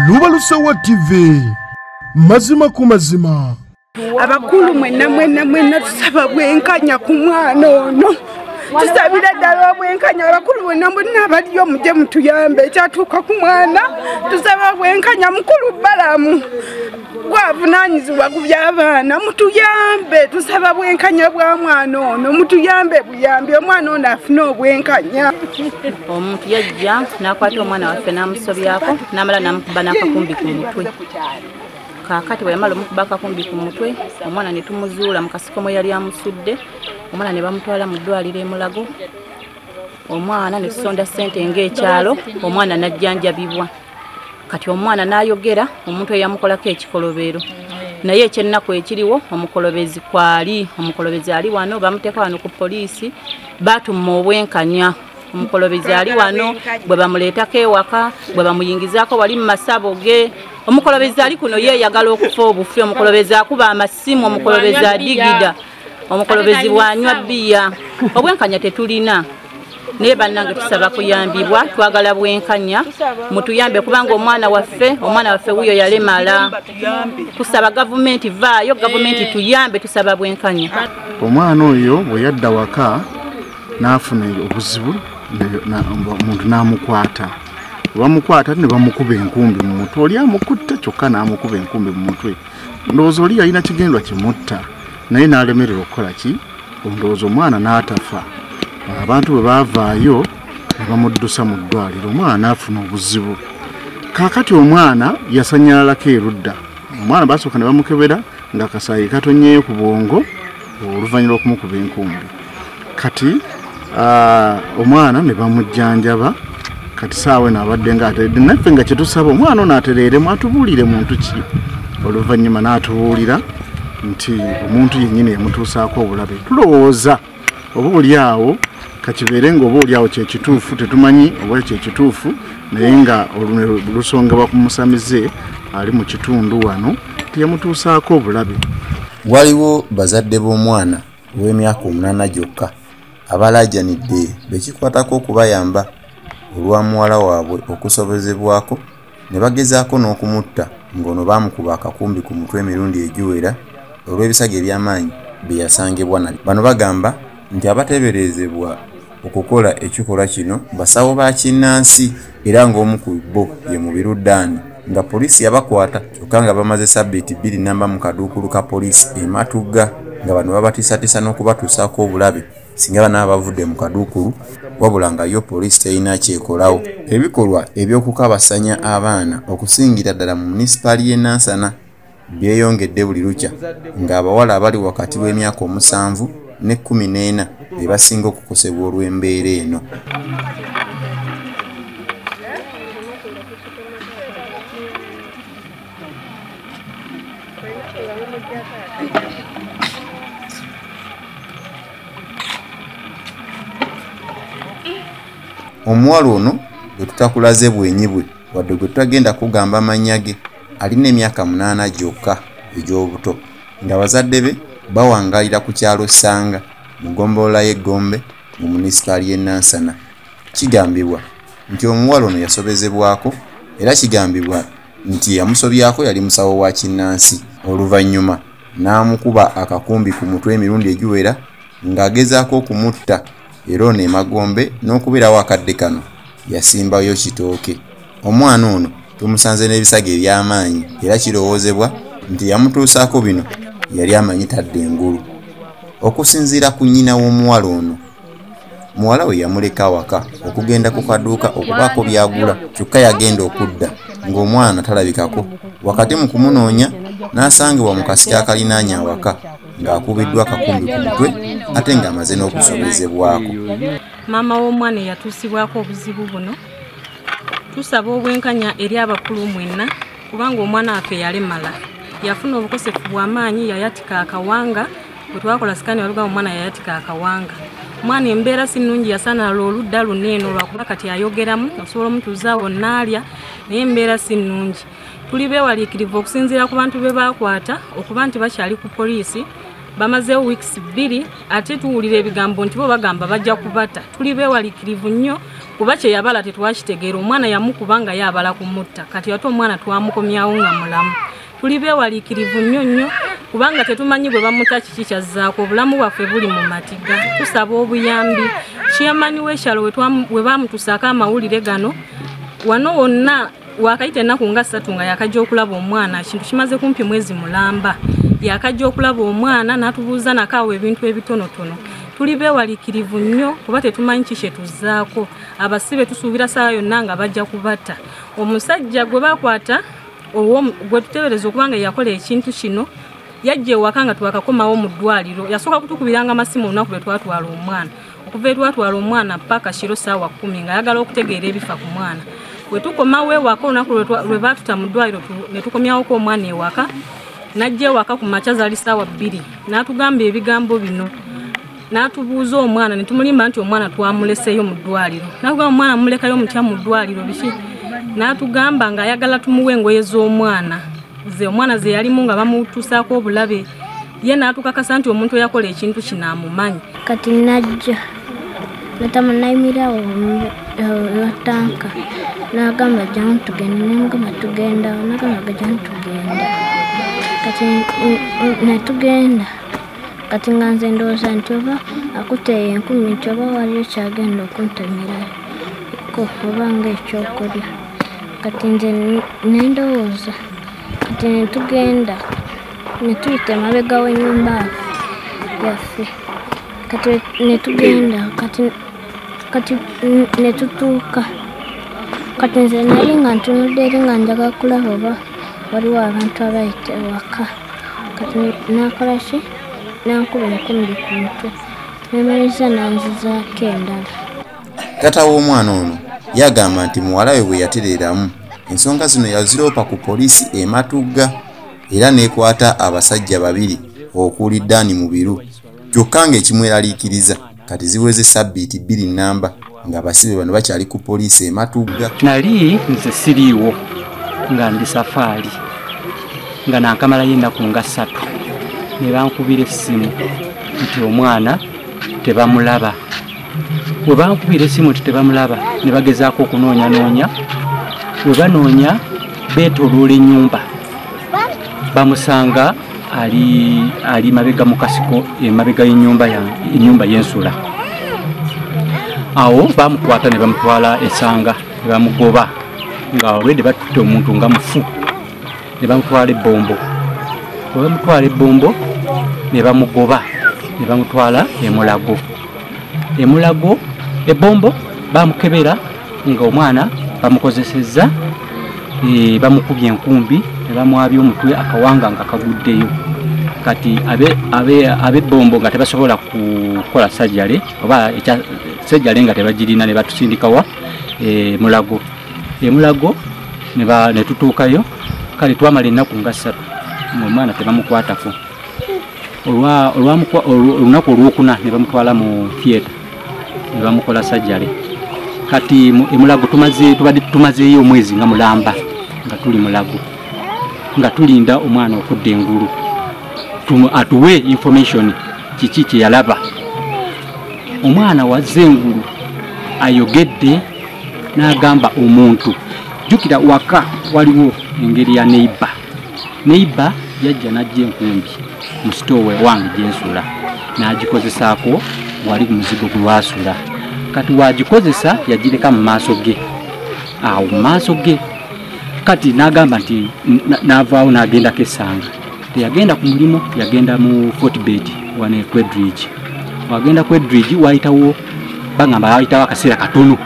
Lubalusewa TV mazima ku mazima. Abakulu mwenna tusaba bwenkanya ku mwana ono. Tusabira ddala bwenkanya abakulu bonna abaliyo mujje mutuyambe ekyatuuka ku mwana. Tusaba bwenkanya mukulu Balamu gwavunanyizibwa ku by'abaana mutuyambe. Tusaba bwenkanya bwa mwana ono mutuyambe buyambi omwana ono afune obwenkanya. Omuntu yajja n'akwata omwana waffe n'amusobyako n'amala n'amukuba n'akakumbi ku mutwe. Kakati bwe yamala omukuba akakumbi ku mutwe omwana ne tumuzuula mu kasiko mwe yali amusudde. Omwana ne bamutwala mu ddwaliro e Mulago. Omwana ne tusonda ssente ng'ekyalo omwana n'ajjanjabibwa. Kati omwana n'ayogera omuntu eyamukolako ekikolobero. Naye ekyennaku ekiriwo omukolobezi kwali omukolobezi ali wano bamuteeka wano ku poliisi batumma obwenkanya. Omukolobezi ali wano bwe bamuleetako ewaka bwe bamuyingizaako wali mu masabo ge. Omukolobezi ali kuno yeeyagala okufa obufi. Omukolobezi akuba amasimu, omukolobezi adigida, omukolobezi bwanywa bbiya. Obwenkanya tetulina. Naye bannange tusaba kuyambibwa, twagala bwenkanya mutuyambe kubanga omwana waffe wuyo yalemala. Tusaba gavumenti vaayo, gavumenti tuyambe, tusaba bwenkanya. Omwana oyo bwe yadda waka n'afuna obuzibu omuntu n'amukwata. Bamukwata ne bamukuba enkumbi mu mutwe. Oli amukutte kyokka n'amukuba enkumbi mu mutwe. Ndowooza oli yalina kigendwa kimutta naye n'alemererwa okukola ki? Ndowooza omwana n'atafa. Abantu bwe baavaayo ne bamuddusa mu ddwaliro omwana n'afuna obuzibu. Kaakati omwana yasanyalalako erudda. Omwana basooka ne bamukebera ng'akasaayi katonyeeyo ku bwongo oluvannyuma lw'okumukuba enkumbi. Kati omwana ne bamujjanjaba. Kati saawe n'abadde ng'ateredde naffe nga kyetusaba omwana ono atereeremu atubuulire muntu ki. Oluvannyuma n'atubuulira nti omuntu yennyini yamutuusaako obulabe. Tulowooza oba oli awo kakibeere ng'oba oli awo kyekituufu tetumanyi oba kyekituufu naye nga olusonga bakumusamize ali mu kitundu wano teyamutuusaako obulabe. Waliwo bazadde b'omwana ow'emyaka 8 gyokka abalaajanidde bekikwatako okubayamba olwa muwala waabwe okusobozebwako ne bagezaako n'okumutta ng'ono baamukuba akakumbi ku mutwe emirundi egiwera olw'ebisago eby'amaanyi bye yasangibwa nabyo. Bano bagamba nti abateeberezebwa okukola ekikolwa kino basawo ba kinnansi era ng'omu ku bo ye Mubirudaani nga poliisi yabakwata kyokka nga bamaze sabbiiti 2 namba mu kaduukulu ka poliisi e Matugga nga bano babatiisatiisa n'okubatuusaako obulabe singa bana bavudde mu kaduukulu wabula nga yo poliisi terina kyekolawo. Ebikolwa eby'okukabasanya abaana okusingira ddala mu munisipaali y'e Nansana byeyongedde buli lukya ng'abawala abali wakati w'emyaka 7 ne 14 be basinga okukosebwa olw'embeera eno. Omuwala ono bwe tutakulaze bwenyibwe wadde gwe tutagenda kugamba amannya ge alina emyaka 8 gyokka egy'obuto nga bazadde be bawangalira ku kyalo Ssanga mu ggombolola y'Egombe mu munisipaali y'e Nansana. Kigambibwa nti omuwala ono yasobezebwako era kigambibwa nti yamusobyako yali musawo wa kinnansi. Oluvannyuma n'amukuba akakumbi ku mutwe emirundi egiwera ng'agezaako okumutta era ono e Magombe n'okubeerawo akadde kano yasimbayo kitooke. Omwana ono tumusanze n'ebisago eby'amaanyi era kirowoozebwa nti yamutuusaako bino yali amanyi tadde engulu. Okusinziira ku nnyina w'omuwala ono, muwala we yamuleka awaka okugenda ku kaduuka okubaako byagula kyokka yagenda okudda ng'omwana talabikako. Wakati mu kumunoonya n'asangibwa mu kasiko akalinaanya awaka ng'akubiddwa akakumbi ku mutwe ate ng'amaze n'okusobezebwako. Maama w'omwana yatuusibwako obuzibu buno. Tusaba obwenkanya eri abakulu mwenna kubanga omwana waffe yalemala. Yafuna obukosefu bw'amaanyi yayatika akawanga bwe twakola sikaani waluga omwana yayatika akawanga. Omwana embeera si nnungi yasaana oludda luneeno lwakuba kati ayogeramu osobola omutuuzaawo n'alya naye embeera si nnungi. Tuli beewaliikirivu okusinziira ku bantu be baakwata okuba nti bakyali ku poliisi bamazeewo weeks 2 ate tuwulira ebigambo nti bo bagamba bajja kubata. Tuli beewalikirivu nnyo kuba kye yabala tetwakitegeera. Omwana yamukubanga yabala kumutta, kati ate omwana twamukomyawo nga mulamu. Tuli beewalikirivu nnyo kubanga tetumanyi bwe bamuta kiki kyazzaako. Obulamu bwaffe buli mu matiga. Tusaba obuyambi. Chairman w'ekyalo we baamutusaako amawulire gano wano wonna wakayita ennaku nga 3 nga yakajja okulaba omwana. Kintu kimaze kumpi mwezi mulamba. Yakajja okulaba omwana n'atubuuza nakaawo ebintu ebitonotono. Tuli beewalikirivu nnyo kuba tetumanyi kiki tuzzaako. Abasibe tusuubira saa yonna nga bajja kubata. Omusajja gwe baakwata gwe tutebereza okubanga yakola ekintu kino yajja ewaka nga twakakomawo mu ddwaliro. Yasooka kutukubiranga amasimu olunaku lwe twatwala omwana. Okuva twatwala omwana paka kiro saawa 10 nga ayagala okutegeera ebifa ku mwana. Bwe tukomawo ewaka olunaku lwe baatuta mu ddwaliro ne tukomyawoko omwana ewaka. Najja ewaka ku makya zaali saawa 2 n'atugamba ebigambo bino. N'atubuuza omwana ne tumulimba nti omwana twamuleseyo mu ddwaliro. N'atugamba omwana mulekayo mutya mu ddwaliro biki. N'atugamba nga ayagala tumuwe engoye z'omwana. Ze omwana ze yalimu nga bamutusaako obulabe. Ye n'atukakasa nti omuntu yakola ekintu kino amumanyi. Kati najja natamunayimira watanka n'agamba jjangu tugenda n'amugamba tugenda n'agamba jjangu tugenda. Kati netugenda kati nga nze ndowooza nti oba akuteeye 10 nti oba waliyo kyagenda okuntamirayo oba ng'ekyokulya. Kati nze nendowooza kati netugenda netuyita emabega w'ennyumba yaffe. Kati netugenda kati netutuuka. Kati nze nali nga ntunudde eri nga njagala kulaba oba waliwo abantu abayita ewaka. Kati nakola ki nankuba enkumbi ku mutwe nemaliza nanzizaako endala. Taata w'omwana ono yagamba nti muwala we bwe yatereeramu ensonga zino yaziroopa ku poliisi e Matugga era n'ekwata abasajja 2 okuli Dani Mubiru. Kyokka ng'ekimweraliikiriza kati ziweze sabbiiti 2 nnamba nga abasibe bano bakyali ku poliisi e Matugga. Nali nze siriiwo nga ndi safaali nga nankamalayo ennaku nga 3 ne bankubira essimu nti omwana tebamulaba. Bwe bankubira essimu nti tebamulaba ne bagezaako okunoonyanoonya. Bwe banoonya beetoloola ennyumba bamusanga ali mabega mu kasiko emabega y'ennyumba y'ensula. Awo bamukwata ne bamutwala esanga ne bamugoba nga already batutte omuntu nga mufu ne bamutwala ebbombo. Bwe bamutwala ebbombo ne bamugoba ne bamutwala emulago. Emulago ebbombo bamukebera nga omwana bamukozesezza bamukubye enkumbi ne bamwabya omutwe akawanga nga kaguddeyo. Kati ab'ebbombo nga tebasobola kukola sajjale oba sajjale nga tebagirina ne batusindikawa emulago. Emulago ne tutuukayo kale twamala ennaku nga 3 omwana tebamukwatako. Olunaku olwokuna ne bamutwala mu theatre ne bamukola sajjale. Kati emulago tumazeeyo omwezi nga mulamba nga tuli mulago nga tulinda omwana okudda engulu atuwe information kiki kye yalaba. Omwana wazze engulu ayogedde n'agamba omuntu. Jjukira waka waliwo engeri ya neighbor yajja n'ajja enkumbi mu sitoowe wange gyensula n'agikozesaako wali ku muzigo gulwasula. Kati wagikozesa yagireka mu maaso ge. Awo mu maaso ge kati n'agamba nti n'avaawo n'agendako essanga. Teyagenda ku mulimu, yagenda mu Fortbed wane Kwedridge. Wagenda Kwedridge wayitawo bagamba wayitawo akaseera katono.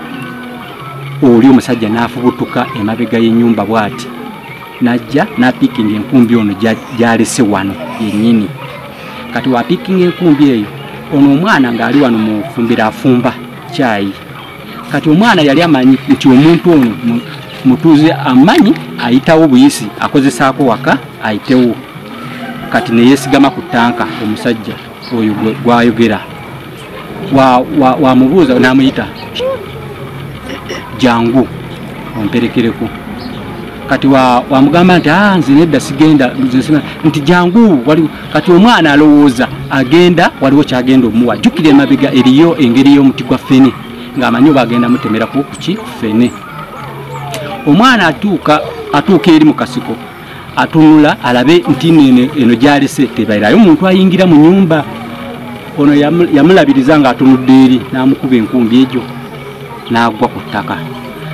Oli omusajja n'afubutuka emabega y'ennyumba bw'ati. Najja n'apikinga enkumbi ono gy'alese wano yennyini. Kati wapikinga enkumbi eyo ono omwana ng'ali wano mu fumbira afumba kyayi. Kati omwana yali amanyi nti omuntu ono mutuuze amanyi ayitawo buyisi akozesaako waka ayitewo. Kati ne yeesigama ku ttanka omusajja oyo gwayogera. Wamubuuza n'amuyita jangu omperekereko. Kati wamugamba nti nze nedda sigenda nti jangu kati omwana alowooza agenda waliwo kyagenda omuwa jjukira emabega eriyo engeri y'omuti gwa ffene ng'amanyi oba agenda mutemeraku kuki ffene. Omwana atuuka eri mu kasiko atunula alabe nti eno gyalese tebairayo muntu ayingira mu nyumba. Ono yamulabiriza ng'atunudde eri n'amukuba enkumbi egyo n'agwa ku ttaka.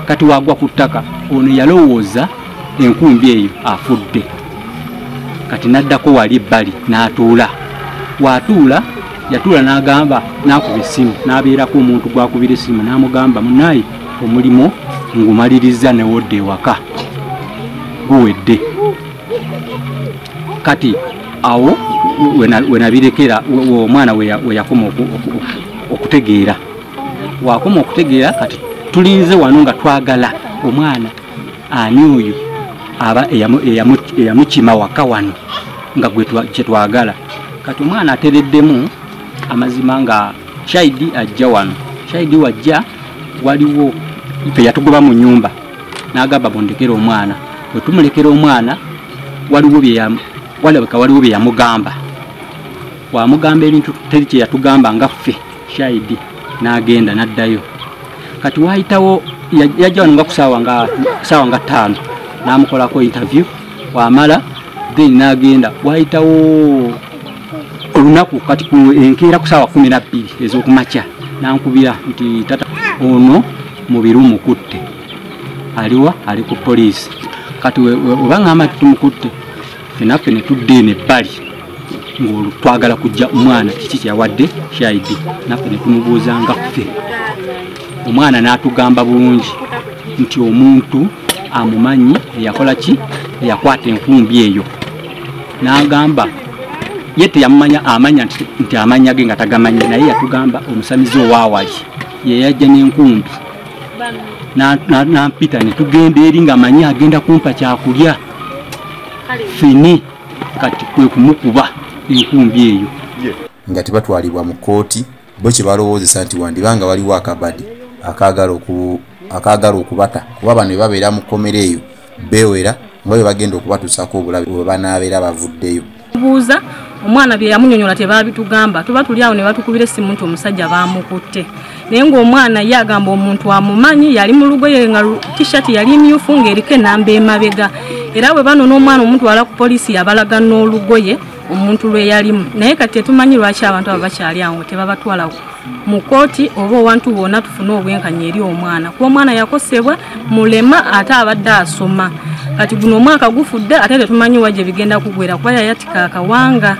Kati wagwa ku ttaka ono yalowooza enkumbi eyo afudde. Kati n'addako wali ebbali n'atuula. Watuula yatuula n'agamba n'akuba essimu n'abeerako omuntu gwakubira essimu n'amugamba munaye omulimo ngumaliriza newodde ewaka guwedde. Kati awo wenabirekera omwana weyakoma okutegeera. Wakoma okutegeera kati tulinze wano nga twagala omwana ani oyo aba eyamukima waka wano nga kyetwagala. Kati omwana atereddemu amazima nga Shaidi ajja wano. Shaidi wajja waliwo yatugoba mu nyumba n'agamba bondekera omwana. Bwe tumulekera omwana walabika waliwo bye yamugamba. Wamugamba ebintu teri kye yatugamba nga ffe Shaidi n'agenda n'addayo. Kati wayitawo yajja wano nga ku ssaawa nga 5 n'amukolako interview wamala then n'agenda. Wayitawo olunaku kati enkeera ku ssaawa 12 ez'okumakya n'ankubira nti tata ono mubiru mukutte aliwa ali ku poliisi. Kati webaŋŋamba tumukutte ffenaffe ne tudde nebbali ng'olutwagala kujja omwana kiki kyawadde Shaidi naffe ne tumubuuza nga ffe. Omwana n'atugamba bulungi nti omuntu amumanyi eyakola ki eyakwata enkumbi eyo. N'agamba ye teyamumanya amanya nti amanya ge nga tagamanyi naye yatugamba omusamizi owaawali ye yajja n'enkumbi nampita ne tugenda eri ng'amanyi agenda kumpa kyakulya ffene kati kwe kumukuba enkumbi eyo. Nga tebatwalibwa mu kooti bo kye balowoozesa nti wandibanga waliwo akabadi akaagala okubata kuba bano bwe babeera mu kkomera eyo beewera nga bwe bagenda okubatuusako obulabe bwe banaabeera bavuddeyo. Buuza omwana bye yamunyonyola tebabitugamba tuba tuli awo ne batukubira essimu nti omusajja baamukutte naye ng'omwana ye agamba omuntu amumanyi yali mu lugoye nga t-shirt yali myufu ng'eriko enamba emabega era bwe bano n'omwana omutwala ku poliisi yabalaga n'olugoye omuntu lwe yalimu naye kati tetumanyi lwaki abantu abo bakyali awo tebabatwala mu kooti oba owantu bonna tufune obwenkanya eri omwana kuba omwana yakosebwa mulema ate abadde asoma kati guno omwaka gufudde ate tetumanyi wajje bigenda kugwera kuba yayatika akawanga.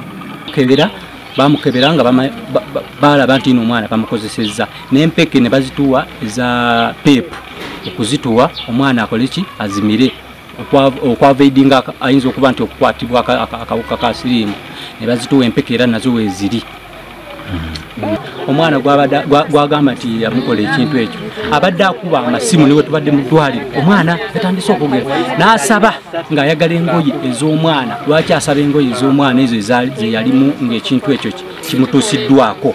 Kebera bamukebera nga balaba nti omwana bamukozesezza n'empeke ne bazituwa eza pepu okuzituwa omwana akole ki azimire okwavaidinga ayinza okuba nti okukwatibwa akawuka ka siriimu ne bazituwa empeke era nazo weeziri. Omwana gwagamba nti yamukola ekintu ekyo abadde akuba amasimu niwe tubadde mu ddwaliro omwana yatandise okugera n'asaba ng'ayagala engoye ez'omwana. Lwaki asaba engoye ez'omwana ezo ze yalimu ng'ekintu ekyo kimutuusiddwako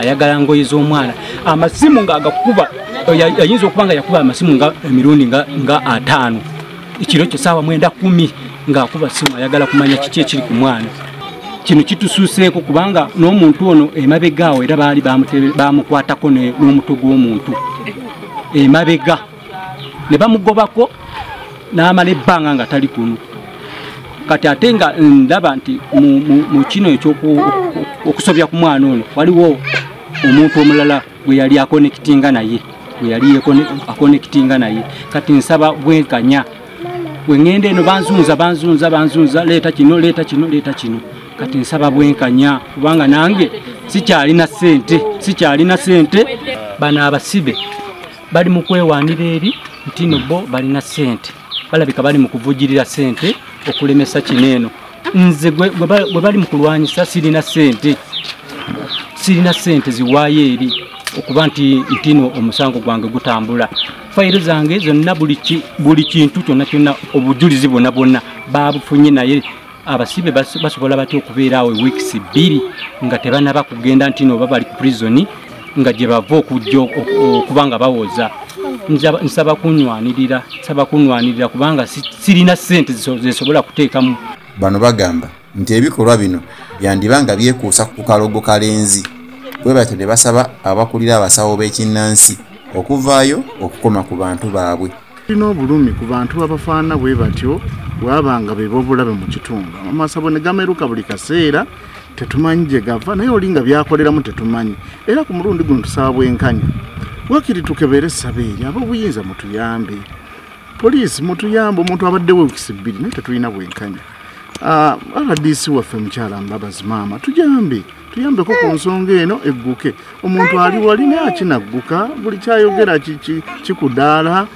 ayagala ngoye ez'omwana amasimu ng'agakuba yayinza okuba nga yakuba amasimu nga emirundi nga 5 ekiro kyo ssaawa 9:10 ng'akuba simu ayagala kumanya kiki ekiri ku mwana. Kino kitusuuseeko kubanga n'omuntu ono emabegaawo era baali bamukwatako n'omutwe gw'omuntu emabega ne bamugobako n'amala ebbanga nga tali kuno. Kati ate nga ndaba nti mu kino okusobya ku mwana ono waliwo omuntu omulala gwe yali akonekitinga naye kati nsaba bwenkanya wengende eno banzunza leeta kino kati nsaba bwenkanya kubanga nange sikyalina sente bano abasibe bali mu kwewaanira eri nti no bo balina sente balabika bali mu kuvujirira sente okulemesa kino eno. Nze gwe bali mu kulwanyisa sirina sente ziwaayo eri okuba ntino omusango gwange gutambula. Fayiro zange zonna buli kintu kyonna obujulizi bwonna babufunye naye abasibe basobola batya okubeera awo weeks 2 nga tebanaba kugenda ntino oba bali ku prison nga gye bava okujja okuba nga bawoza. Nsaba kunwanirira kubanga sirina sente zesobola kuteekamu. Bano bagamba nti ebikolwa bino byandibanga byekuusa ku kalogo kalenzi. Bwe batyo ne basaba abakulira abasawo b'ekinnansi okuvaayo okukoma ku bantu baabwe. Tulina obulumi ku bantu abafaana bwe batyo bwabanga be bobulabe mu kitundu. Amasabo ne gameruka buli kaseera tetumanyi gye gava naye olinga byakoleramu tetumanyi. Era ku mulundi guno tusaba bwenkanya. Wakiri tukebere essabe eri ab'obuyinza mutuyambe. Poliisi mutuyambe omuntu abaddewo wiiki bbiri naye tetulina bwenkanya. RDC waffe mukyala Mbabazi maama tuyambeko ku nsonga eno egguke. Omuntu ali wali naye akinagguka buli kyayogera kikudaala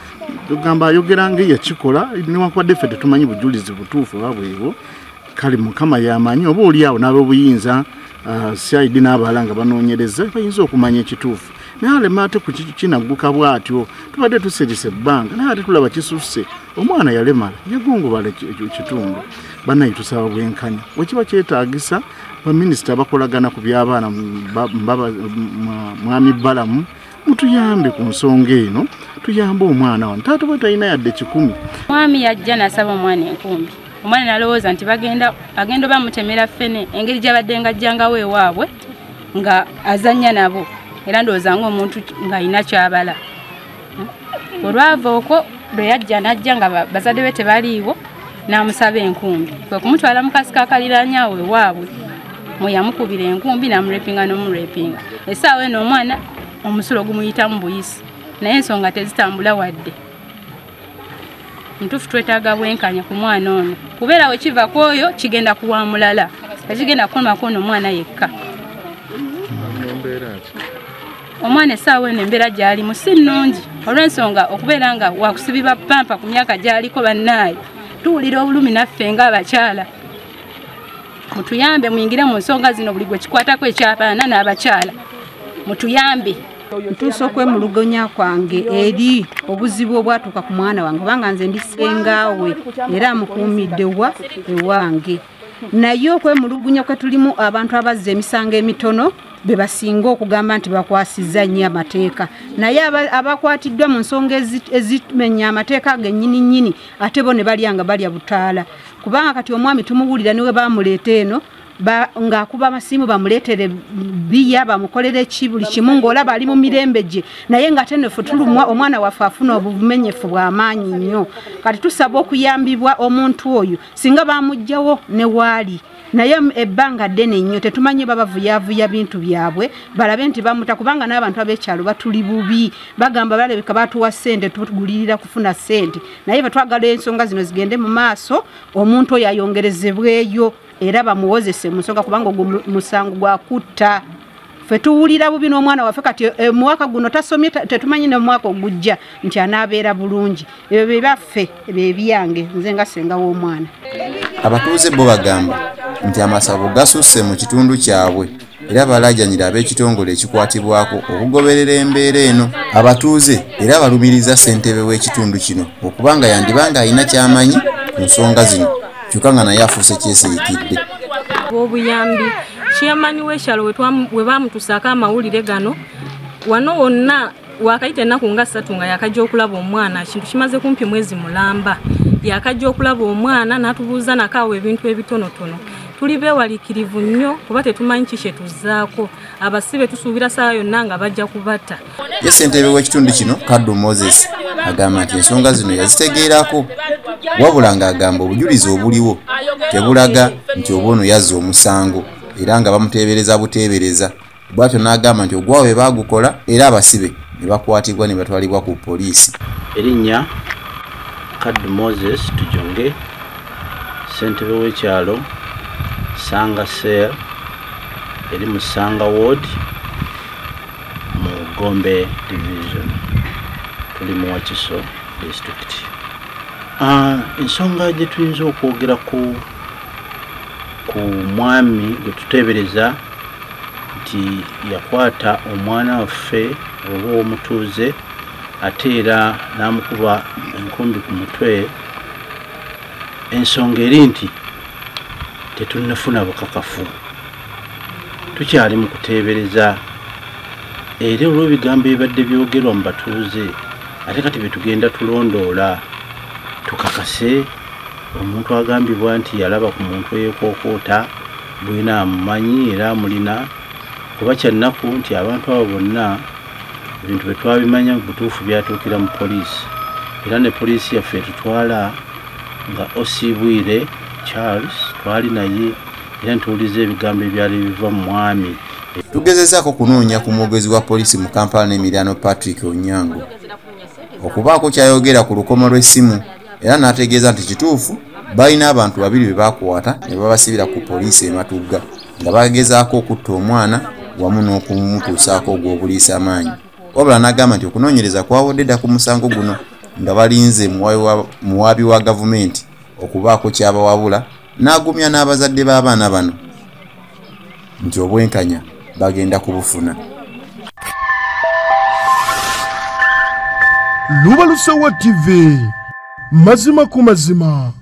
tugamba ayogera ng'eya kikola newankubadde ffe tetumanyi bujulizi butuufu bwabwebwo. Kale Mukama yamanyi oba oli awo n'ab'obuyinza CID n'abaala nga banoonyereza bayinza okumanya ekituufu. Naye alema ate ku kinagguka bw'atyo tubadde tuserese ebbanga naye ate tulaba kisusse omwana yalemala yagongobala ekitundu. Bannaye tusaba bwenkanya wekiba kyetaagisa baminisita bakolagana ku by'abaana mwami Balamu mutuyambe ku nsonga eno tuyambe omwana wano taata bwe talina yadde 10. Mwami yajja n'asaba omwana enkumbi. Omwana n'alowooza nti agenda bamutemera ffene engeri gy'abadde ng'ajjangawo ewaabwe nga azannya nabo era ndowooza ng'omuntu ng'alina ky'abala. Olwava okwo lwe yajja n'ajja nga bazadde be tebaliiwo n'amusaba enkumbi. Kwe kumutwala mu kasika akaliraanyaawo ewaabwe mwe yamukubira enkumbi n'amurepinga n'omurepinga. Essaawa eno omwana omusulo gumuyitamu buyisi naye ensonga tezitambula wadde. Ntuufu twetaaga bwenkanya ku mwana ono kubeera we kiva ku oyo kigenda kuwa mulala tekigenda kukomako ono omwana yekka. Omwana essaawa eno embeera gy'alimu si nnungi olw'ensonga okubeera nga wakusibibwa pampa ku myaka gy'aliko bannaayo tuwulira obulumi naffe ng'abakyala. Mutuyambe muyingire mu nsonga zino buli gwe kikwatako ekyabaana n'abakyala mutuyambe. Ntuusa okwemulugonya kwange eri obuzibu obwatuuka ku mwana wange kubanga nze ndi ssengaawe era amukuumidde ewange. Naye okwemulugunya kwe tulimu abantu abazza emisango emitono be basinga okugamba nti bakwasizza nnyo amateeka. Naye abakwatiddwa mu nsonga ezimenya amateeka gennyini ate bo ne balyanga balya butaala. Kubanga kati omwami tumuwulira niwe bamuleeta eno ng'akuba amasimu bamuleetere biya bamukolere buli kimu ng'olaba ali mu mirembe gye naye ng'ate naffe tulumwa omwana waffe afuna obumenyefu bw'amaanyi nnyo. Kati tusaba okuyambibwa omuntu oyo singa bamuggyawo ne waali naye ebbanga ddene nnyo tetumanyi babavuyaavuya bintu byabwe balabe nti bamuta kubanga n'abantu ab'ekyalo batuli bubi bagamba balabika batuwa ssente tugulirira kufuna ssente naye batwagala ensonga zino zigende mu maaso omuntu oyo ayongerezebweyo era bamuwozese mu nsonga kubanga musango gwa kutta. Ffe tuwulira bubi n'omwana waffe kati mwaka guno tasomye tetumanyi ne mwaka ogujja nti anaabeera bulungi. Ebyo bye baffe ebyange nze nga senga w'omwana. Abatuuze bo bagamba nti amasabo gasusse mu kitundu kyabwe era balajanyira ab'ekitongole ekikwatibwako okugoberera embeera eno. Abatuuze era balumiriza ssentebe w'ekitundu kino okubanga yandibanga alina kyamanyi ku nsonga zino kyokka nga naye afuuse kyesirikidde. Obuyambi chairman w'ekyalo we bamutusaako amawulire gano wano wonna wakayita ennaku nga 3 nga yakajja okulaba omwana kintu kimaze kumpi mwezi mulamba yakajja okulaba omwana n'atubuuza nakaawo ebintu ebitonotono. Tuli beewalikirivu nnyo kuba tetumanyi ki kye tuzzaako abasibe tusuubira saa yonna nga bajja kubatta. Ye ssentebe w'ekitundu kino Kaddu Moses agamba nti ensonga zino yazitegeerako wabula ng'agamba obujulizi obuliwo tebulaga nti oba ono yazza omusango era nga bamuteebereza buteebereza. Bw'atyo n'agamba nti ogwawo be baagukola era abasibe ne bakwatibwa ne batwalibwa ku poliisi. Erinnya Kaddu Moses Tujonge, ssentebe w'ekyalo Sanga Sel eri mu Sanga Ward mu Gombe Division tuli mu Wakiso District. Ensonga gye tuyinza okwogera ku mwami gwe tuteebereza nti yakwata omwana waffe oba omutuuze ate era n'amukuba enkumbi ku mutwe. Ensonga eri nti tetunnafuna bukakafu tukyali mu kuteebereza era olw'ebigambo ebibadde byogerwa mu batuuze ate kati bye tugenda tulondoola tukakase omuntu agambibwa nti yalaba ku muntu eyeekookoota bwina amumanyi era mulina kuba kyannaku nti abantu abo bonna ebintu bye twabimanya butuufu byatuukira mu poliisi era ne poliisi yaffe etutwala nga Osibwire Charles twali naye era ntuwuliza ebigambo ebyali biva mu mwami. Tugezezaako kunoonya ku mwogezi wa poliisi mu Kampala n'Emiliano Patrick Onyango okubaako kyayogera ku lukomo lw'essimu era n'ategeeza nti kituufu balina abantu babiri be bakwata ne babasibira ku poliisi ematugga nga bagezaako okutta omwana wamu n'okumutuusaako ogw'obuliisa amaanyi. Wabula n'agamba nti okunoonyereza kwawodde dda ku musango guno nga balinze muwaabi wa gavumenti okubaako kyabawabula n'agumya n'abazadde b'abaana bano nti obwenkanya bagenda kubufuna. Lubalusewa TV, mazima ku mazima.